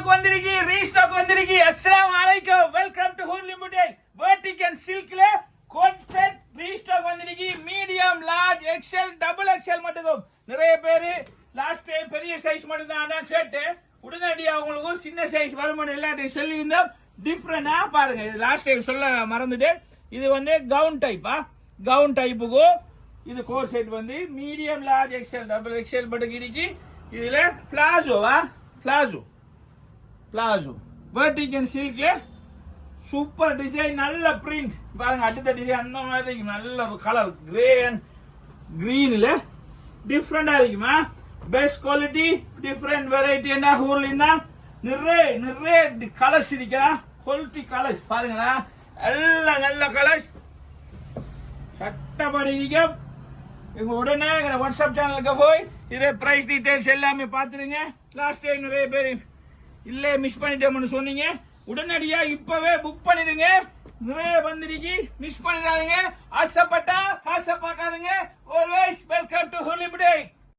restock வந்திருக்கு அஸ்ஸலாமு அலைக்கும் welcome to Hoor limited vertical சில்க்ல கோட் செட் ரீஸ்டாக் வந்திருக்கு medium large XL double XL மட்டும் நிறைய பேர் லாஸ்ட் டைம் பெரிய சைஸ் மட்டும் தான் கேட்டு உடனடியாக உங்களுக்கு சின்ன சைஸ் வருமானம் எல்லாத்தையும் சொல்லி இருந்தோம் டிஃப்ரெண்டா பாருங்க லாஸ்ட் டைம் சொல்ல மறந்துட்டு இது வந்து கவுன் டைப்புக்கு இது கோட் செட் வந்து medium large XL double XL மட்டும் இருக்கு இதுல பிளாசோ வெர்டிகல் சில்க்ல சூப்பர் டிசைன் நல்ல பிரிண்ட் பாருங்க அடுத்த டிசைன் அந்த மாதிரி நல்ல கலர் கிரே அண்ட் கிரீன்ல டிஃப்ரெண்டா இருக்குமா பெஸ்ட் குவாலிட்டி டிஃப்ரெண்ட் வெரைட்டி என்ன ஊர்ல நிறைய கலர்ஸ் இருக்கா குவாலிட்டி கலர்ஸ் பாருங்களா எல்லாம் நல்ல கலர்ஸ் சட்டப்படி இருக்க எங்க உடனே வாட்ஸ்அப் சேனலுக்கு போய் இதே பிரைஸ் டீடைல்ஸ் எல்லாமே பாத்துருங்க லாஸ்ட் டைம் நிறைய பேர் இல்ல மிஸ் பண்ணிட்டோம்னு சொன்னீங்க உடனடியா இப்பவே புக் பண்ணிடுங்க நிறைய வந்திருக்கு மிஸ் பண்ணிடாதீங்க ஆசைப்பட்டா காசை பார்க்காதீங்க always welcome to Hoor limited